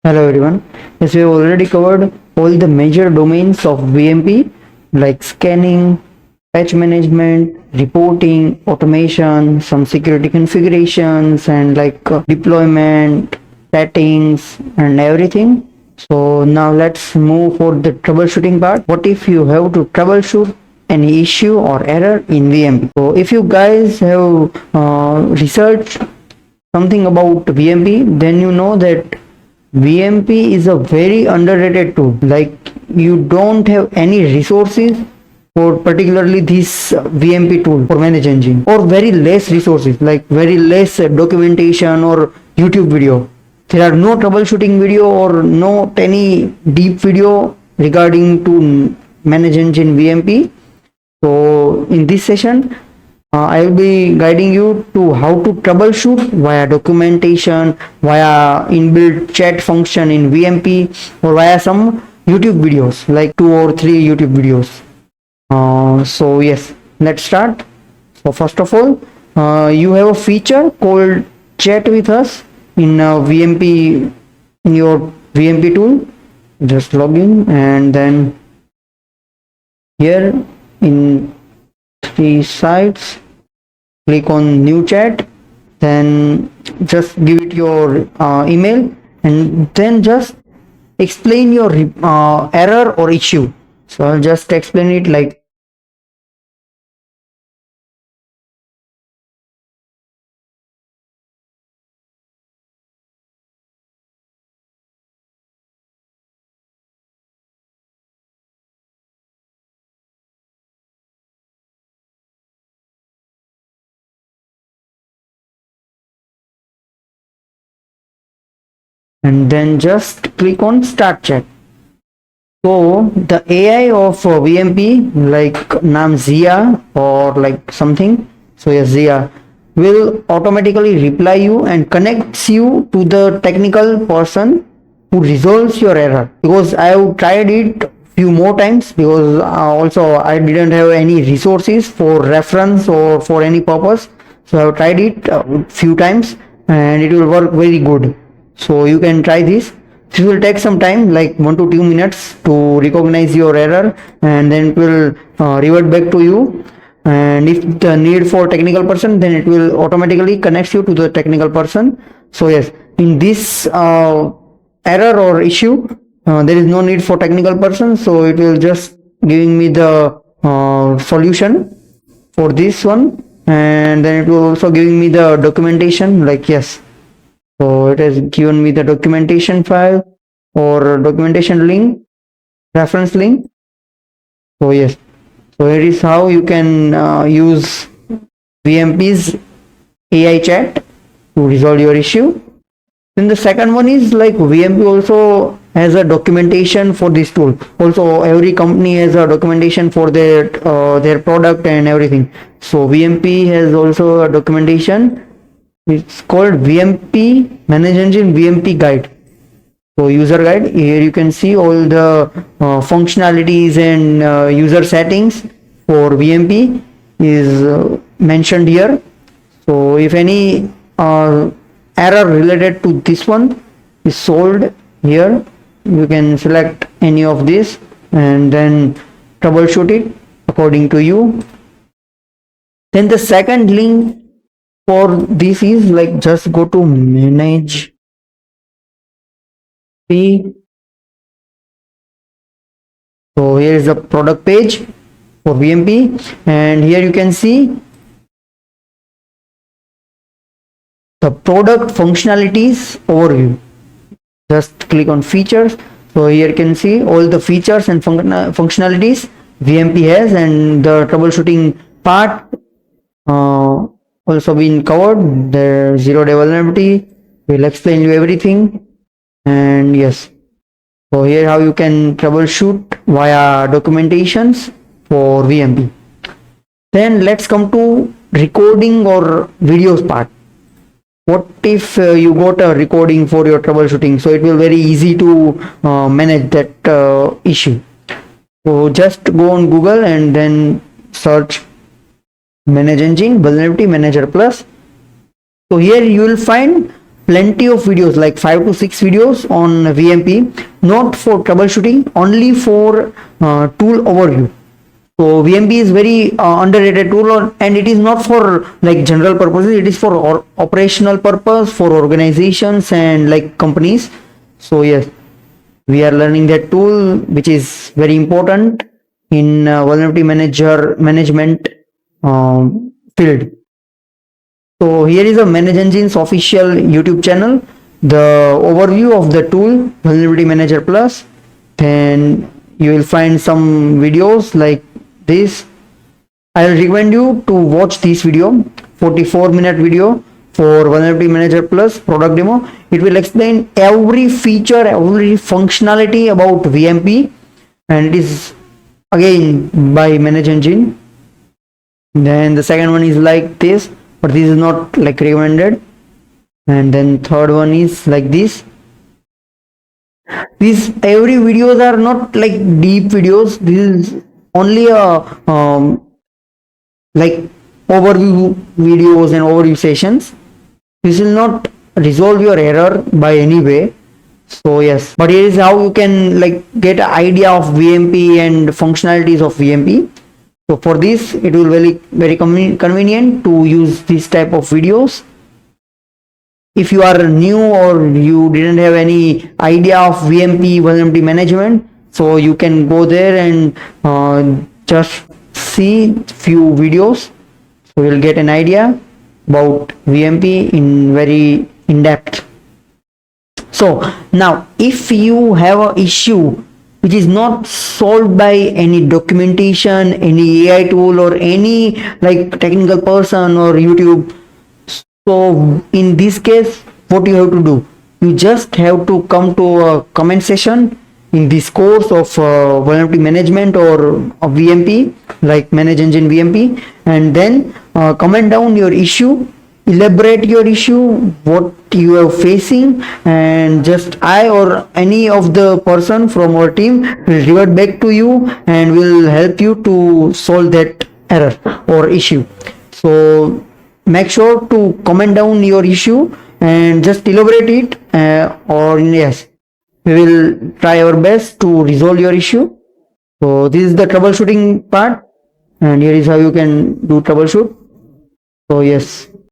Hello everyone. Yes, we have already covered all the major domains of VMP like scanning, patch management, reporting, automation, some security configurations and deployment, settings and everything. So now let's move for the troubleshooting part. What if you have to troubleshoot any issue or error in VMP? So if you guys have researched something about VMP, then you know that VMP is a very underrated tool. Like you don't have any resources for particularly this VMP tool for ManageEngine, or very less resources, like very less documentation or YouTube video. There are no troubleshooting video or not any deep video regarding to ManageEngine VMP. So in this session, I will be guiding you to how to troubleshoot via documentation, via inbuilt chat function in VMP, or via some YouTube videos, like 2 or 3 YouTube videos. So yes, let's start. So first of all, you have a feature called chat with us in VMP, in your VMP tool. Just log in and then here in 3 sites, click on new chat, then just give it your email and then just explain your error or issue. So I'll just explain it like and then just click on start chat. So the AI of VMP, like name Zia or like something, so yes, Zia will automatically reply you and connects you to the technical person who resolves your error. Because I have tried it few more times, because also I didn't have any resources for reference or for any purpose, so I have tried it few times and it will work very good. So you can try this. This will take some time, like 1 to 2 minutes to recognize your error, and then it will revert back to you. And if the need for technical person, then it will automatically connect you to the technical person. So yes, in this error or issue, there is no need for technical person, so it will just giving me the solution for this one, and then it will also giving me the documentation, like yes. So it has given me the documentation file or documentation link, reference link. So yes, so here is how you can use VMP's AI chat to resolve your issue. Then the second one is like VMP also has a documentation for this tool. Also every company has a documentation for their product and everything. So VMP has also a documentation. It's called VMP ManageEngine VMP guide. So user guide, here you can see all the functionalities and user settings for VMP is mentioned here. So if any error related to this one is solved here, you can select any of this and then troubleshoot it according to you. Then the second link for this is like just go to manage P. So here is the product page for VMP, and here you can see the product functionalities overview. Just click on features. So here you can see all the features and functionalities VMP has, and the troubleshooting part also been covered. The 0-day vulnerability will explain you everything. And yes, so here how you can troubleshoot via documentations for VMP. Then let's come to recording or videos part. What if you got a recording for your troubleshooting? So it will very easy to manage that issue. So just go on Google and then search ManageEngine Vulnerability Manager Plus. So here you will find plenty of videos, like 5 to 6 videos on VMP, not for troubleshooting, only for tool overview. So VMP is very underrated tool, and it is not for like general purposes. It is for operational purpose for organizations and like companies. So yes, we are learning that tool, which is very important in vulnerability manager management field. So here is a ManageEngine's official YouTube channel, the overview of the tool Vulnerability Manager Plus. Then you will find some videos like this. I will recommend you to watch this video, 44-minute video for Vulnerability Manager Plus product demo. It will explain every feature, every functionality about VMP, and it is again by ManageEngine. Then the second one is like this, but this is not like recommended. And then third one is like this. These every videos are not like deep videos. This is only a like overview videos and overview sessions. This will not resolve your error by any way. So yes, but here is how you can like get an idea of VMP and functionalities of VMP. So for this, it will very convenient to use this type of videos. If you are new or you didn't have any idea of VMP vulnerability management, so you can go there and just see few videos. So you'll get an idea about VMP in very in depth. So now if you have an issue which is not solved by any documentation, any AI tool, or any like technical person or YouTube, so in this case what you have to do, you just have to come to a comment session in this course of vulnerability management or VMP, like ManageEngine VMP, and then comment down your issue, elaborate your issue, what you are facing, and just I or any of the person from our team will revert back to you and will help you to solve that error or issue. So make sure to comment down your issue and just elaborate it, or yes, we will try our best to resolve your issue. So this is the troubleshooting part, and here is how you can do troubleshoot. So yes,